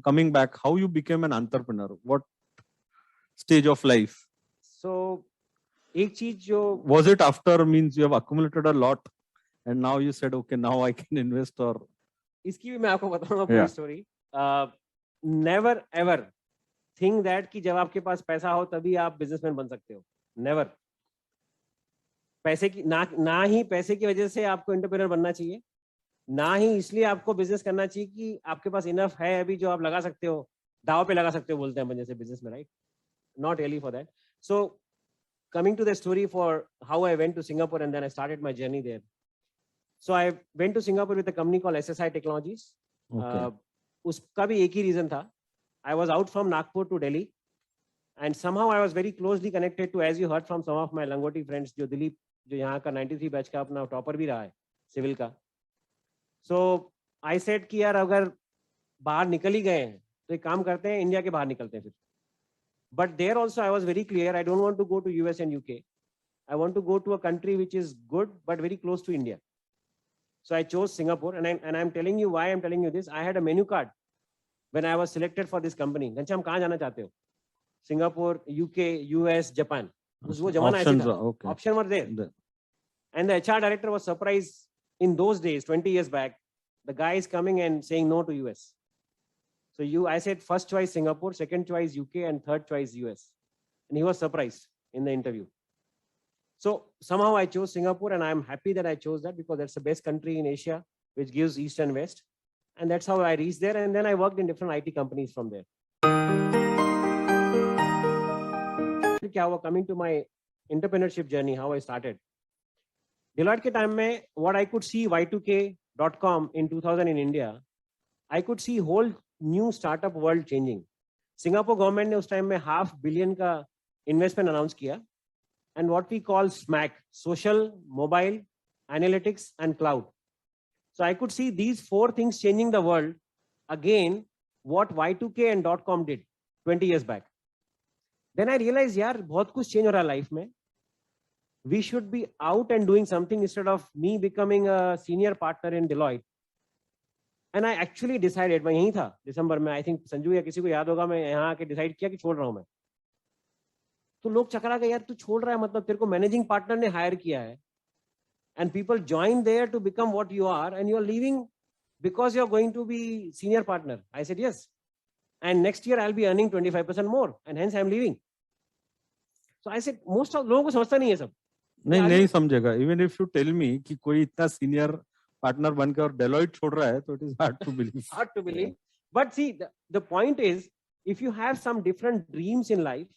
coming back, how you became an entrepreneur? What stage of life? So, एक चीज जो Was it after, means you have accumulated a lot and now you said, okay, now I can invest, or? इसकी भी मैं आपको बताऊंगा पूरी Yeah. Story. Never ever think that कि जब आपके पास पैसा हो तभी आप बिजनेसमैन बन सकते हो. नेवर. पैसे की ना ही पैसे की वजह से आपको एंटरप्रेन्योर बनना चाहिए, ना ही इसलिए आपको बिजनेस करना चाहिए कि आपके पास इनफ है अभी जो आप लगा सकते हो, दाव पे लगा सकते हो बोलते हैं अपन जैसे बिजनेस में, right? Not really for that. So coming to the story for how I went to Singapore and then I started my journey there. So I went to Singapore with a company called SSI Technologies. Okay. उसका भी एक ही reason था. I was out from Nagpur to Delhi and somehow I was very closely connected to, as you heard from some of my Langoti friends, जो दिलीप जो यहाँ का 93 batch का अपना टॉपर भी रहा है सिविल का. So I said कि यार अगर बाहर निकल ही गए हैं तो एक काम करते हैं, इंडिया के बाहर निकलते हैं फिर. But there also I was very clear, I don't want to go to US and UK. I want to go to a country which is good but very close to India. So I chose Singapore, and I'm telling you why I'm telling you this. I had a menu card when I was selected for this company. Ghanshyam कहाँ जाना चाहते हो? Singapore, UK, US, Japan. वो जमाना ऐसे था. Okay. Option were there. And the HR director was surprised in those days, 20 years back. The guy is coming and saying no to US. So I said first choice Singapore, second choice UK, and third choice US. And he was surprised in the interview. So somehow I chose Singapore, and I'm happy that I chose that because that's the best country in Asia, which gives East and West. And that's how I reached there. And then I worked in different IT companies from there. Coming to my entrepreneurship journey, how I started. Deloitte के time में, what I could see Y2K.com in 2000 in India, I could see whole new startup world changing. Singapore government ने उस time में $500 million का investment announce किया, and what we call SMAC, social, mobile, analytics, and cloud. So I could see these 4 things changing the world. Again, what Y2K and .com did 20 years back. Then I realized, यार बहुत कुछ change हो रहा है life में. We should be out and doing something instead of me becoming a senior partner in Deloitte. And I actually decided, मैं यहीं था दिसंबर में, I think संजू या किसी को याद होगा, मैं यहाँ आके डिसाइड किया कि छोड़ रहा हूँ मैं. तो लोग चकरा गए, यार तू छोड़ रहा है मतलब तेरे को मैनेजिंग पार्टनर ने हायर किया है, and people join there to become what you are, and you are leaving because you are going to be senior partner. I said yes, and next year I'll be earning 25% more, and hence I'm leaving. So I said most of लोगों को समझता नहीं है सब. नहीं समझेगा. Even if you tell me कि कोई इतना senior partner बनकर और Deloitte छोड़ रहा है, तो it is hard to believe. Hard to believe. But see, the point is, if you have some different dreams in life,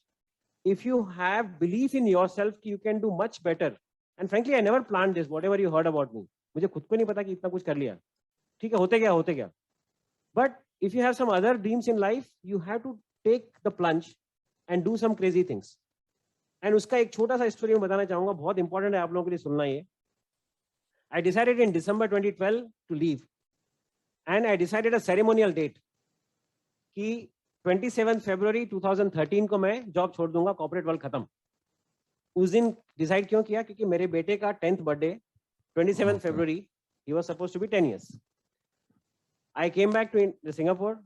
if you have belief in yourself, you can do much better. And frankly, I never planned this. Whatever you heard about me, मुझे खुद को नहीं पता कि इतना कुछ कर लिया. ठीक है, होते गया. But if you have some other dreams in life, you have to take the plunge and do some crazy things. And उसका एक छोटा सा स्टोरी मैं बताना चाहूंगा, बहुत इंपॉर्टेंट है आप लोगों के लिए सुनना ये. I decided in December 2012 to leave, and I decided a ceremonial date कि 27 February 2013 को मैं जॉब छोड़ दूंगा, कॉर्पोरेट वर्ल्ड खत्म. उस दिन डिसाइड क्यों किया? क्योंकि मेरे बेटे का 10th birthday 27 February, he was supposed to be 10 years. I came back to Singapore,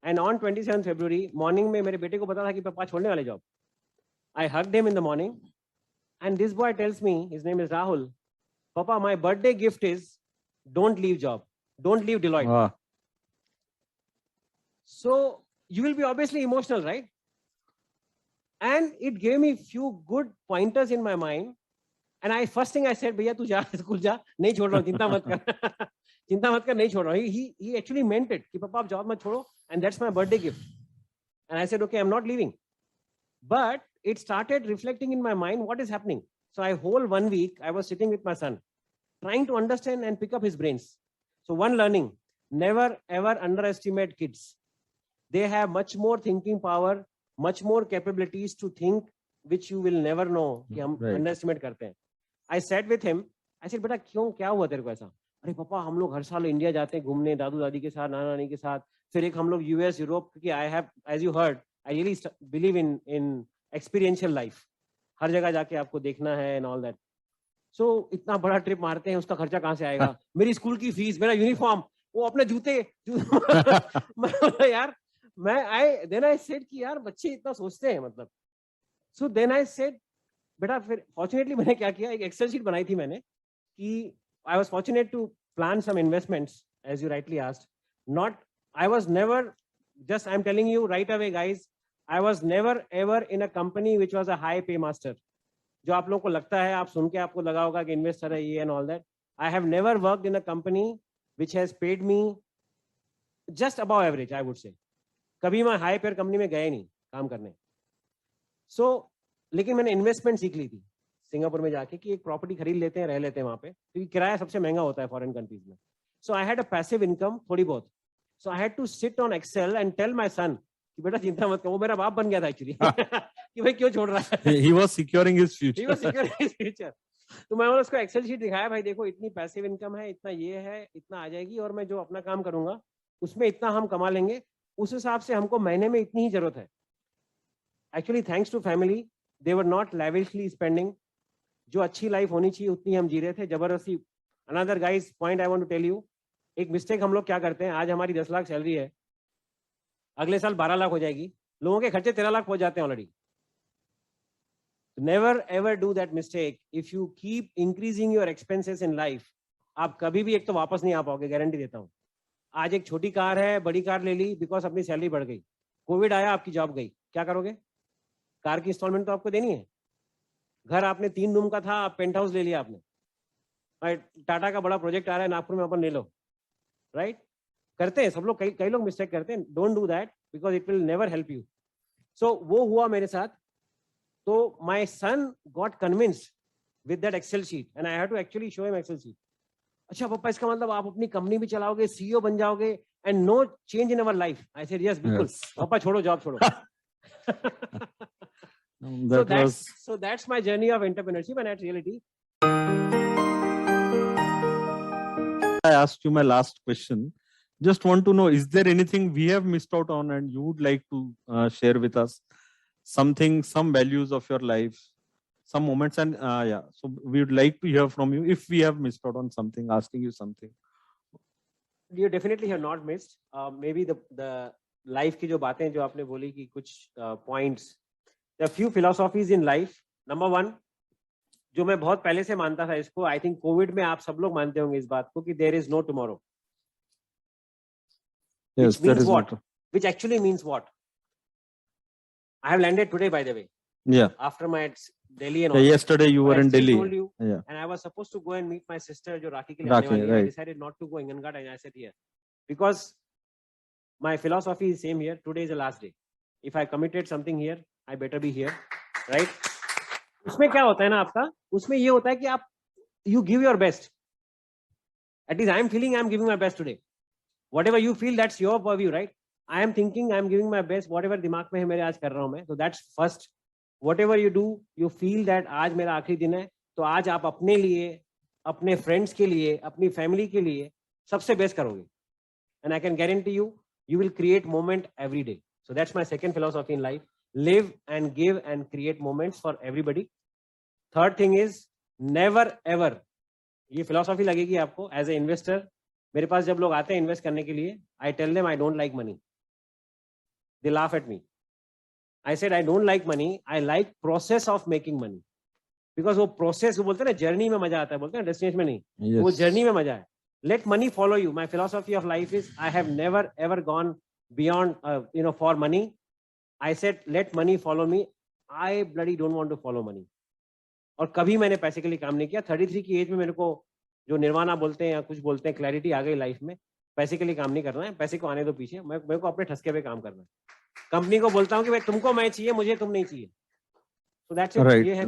and on 27 February morning में मेरे बेटे को पता था कि पापा छोड़ने वाले job. I hugged him in the morning, and this boy tells me, his name is Rahul, Papa, my birthday gift is don't leave job, don't leave Deloitte. So you will be obviously emotional, right? And it gave me few good pointers in my mind. And first thing I said, भैया तू जा school जा, नहीं छोड़ रहा हूँ, चिंता मत कर. चिंता मत कर, नहीं छोड़ रहा हूँ. He actually meant it कि पापा आप जॉब मत छोड़ो, and that's my birthday gift. And I said, okay, I'm not leaving. But it started reflecting in my mind what is happening. So I whole 1 week I was sitting with my son, trying to understand and pick up his brains. So one learning: never ever underestimate kids. They have much more thinking power, much more capabilities to think, which you will never know कि हम underestimate करते हैं. I sat with him. I said, बेटा क्यों, क्या हुआ तेरे को ऐसा? अरे पापा हम लोग हर साल इंडिया जाते हैं घूमने, दादू दादी के साथ, नाना नानी के साथ, फिर एक हम लोग US, यूरोप, क्योंकि I have, as you heard, I really believe in experiential life. हर जगह जाके आपको देखना है and all that. So इतना बड़ा ट्रिप मारते हैं, उसका खर्चा कहाँ से आएगा? मेरी स्कूल की फीस, मेरा यूनिफॉर्म, वो अपने जूते यार then I said कि यार बच्चे इतना सोचते हैं मतलब. So then I said बेटा फिर fortunately मैंने क्या किया, एक Excel sheet बनाई थी मैंने कि I was fortunate to plan some investments as you rightly asked. I was never, just I'm telling you right away guys, I was never ever in a company which was a high pay master. जो आप लोगों को लगता है, आप सुन के आपको लगा होगा कि इन्वेस्टर है ये and all that. I have never worked in a company which has paid me just above average, I would say. कभी मैं हाई पेयर कंपनी में गया नहीं काम करने. लेकिन मैंने इन्वेस्टमेंट सीख ली थी सिंगापुर में जाके कि एक प्रॉपर्टी खरीद लेते हैं, रह लेते हैं वहां पे, क्योंकि किराया सबसे महंगा होता है फॉरेन कंट्रीज में. So I had a passive income थोड़ी बहुत. So I had to sit on Excel and tell my son कि बेटा चिंता मत करो. वो मेरा बाप बन गया था एक्चुअली कि भाई क्यों छोड़ रहा है. He was securing his future. He was securing his future. तो मैं उसको एक्सेल शीट दिखाया, भाई देखो इतनी पैसिव इनकम है, इतना ये है, इतना आ जाएगी, और मैं जो अपना काम करूंगा उसमें इतना हम कमा लेंगे, उस हिसाब से हमको महीने में इतनी ही जरूरत है. Actually thanks to family, they were not lavishly spending. जो अच्छी लाइफ होनी चाहिए उतनी हम जी रहे थे जबरदस्ती. Another guys point I want to tell you, एक मिस्टेक हम लोग क्या करते हैं, आज हमारी 10 लाख सैलरी है, अगले साल 12 लाख हो जाएगी, लोगों के खर्चे 13 लाख हो जाते हैं already. Never ever do that mistake. If you keep increasing your expenses in life, आप कभी भी एक तो वापस नहीं आ पाओगे, गारंटी देता हूं. आज एक छोटी कार है, बड़ी कार ले ली बिकॉज अपनी सैलरी बढ़ गई, कोविड आया, आपकी जॉब गई, क्या करोगे? कार की इंस्टॉलमेंट तो आपको देनी है. घर आपने 3 रूम का था, आप पेंट हाउस ले लिया आपने. टाटा का बड़ा प्रोजेक्ट आ रहा है नागपुर में, अपन ले लो. राइट? करते हैं सब लोग, कई लोग मिस्टेक करते हैं. Don't do that because it will never help you. So वो हुआ मेरे साथ. तो my son got convinced with that Excel sheet and I had to actually show him Excel sheet. अच्छा पापा, इसका मतलब आप अपनी कंपनी भी चलाओगे, सीईओ बन जाओगे and no change in our life. I said yes, बिल्कुल पापा, छोड़ो जॉब, छोड़ो. So that's my journey of entrepreneurship and at reality. I asked you my last question. Just want to know, is there anything we have missed out on and you would like to share with us? Something, some values of your life, some moments, and yeah. So we would like to hear from you if we have missed out on something, asking you something. You definitely have not missed. Maybe the life की जो बातें जो आपने बोली कि कुछ points. There are few philosophies in life. Number one, जो मैं बहुत पहले से मानता था इसको, I think कोविड में आप सब लोग मानते होंगे इस बात को कि there is no tomorrow. Yes, which means what? Which actually means what? I have landed today, by the way. Yeah. After my Delhi and all. Yesterday you were in Delhi. Told you, yeah. And I was supposed to go and meet my sister जो राखी के लिए आने वाली है. I decided not to go in Gangad and I said here because my philosophy is same here. Today is the last day. If I committed something here, I better be here, right? उसमें क्या होता है ना आपका, उसमें ये होता है कि आप you give your best. At least I am feeling I am giving my best today. Whatever you feel, that's your purview, right? I am thinking I am giving my best. Whatever दिमाग में है मेरे आज कर रहा हूँ मैं. So that's first. Whatever you do, you feel that आज मेरा आखिरी दिन है, तो आज आप अपने लिए, अपने friends के लिए, अपनी family के लिए सबसे best करोगे. And I can guarantee you, you will create moment every day. So that's my second philosophy in life. Live and give and create moments for everybody. Third thing is never ever. ये philosophy लगेगी आपको as an investor. मेरे पास जब लोग आते हैं invest करने के लिए, I tell them I don't like money. They laugh at me. I said I don't like money. I like process of making money. Because वो process वो बोलते हैं ना, journey में मजा आता है, बोलते हैं destination में नहीं. Yes. वो journey में मजा है. Let money follow you. My philosophy of life is I have never ever gone beyond for money. I said let money follow me. I bloody don't want to follow money. और कभी मैंने पैसे के लिए काम नहीं किया. 33 की एज में मेरे को जो निर्वाणा बोलते हैं या कुछ बोलते हैं, क्लैरिटी आ गई लाइफ में. पैसे के लिए काम नहीं करना है, पैसे को आने दो पीछे. मेरे को अपने ठसके पे काम करना है. कंपनी को बोलता हूँ कि भाई तुमको मैं चाहिए, मुझे तुम नहीं चाहिए. So that's it. ये है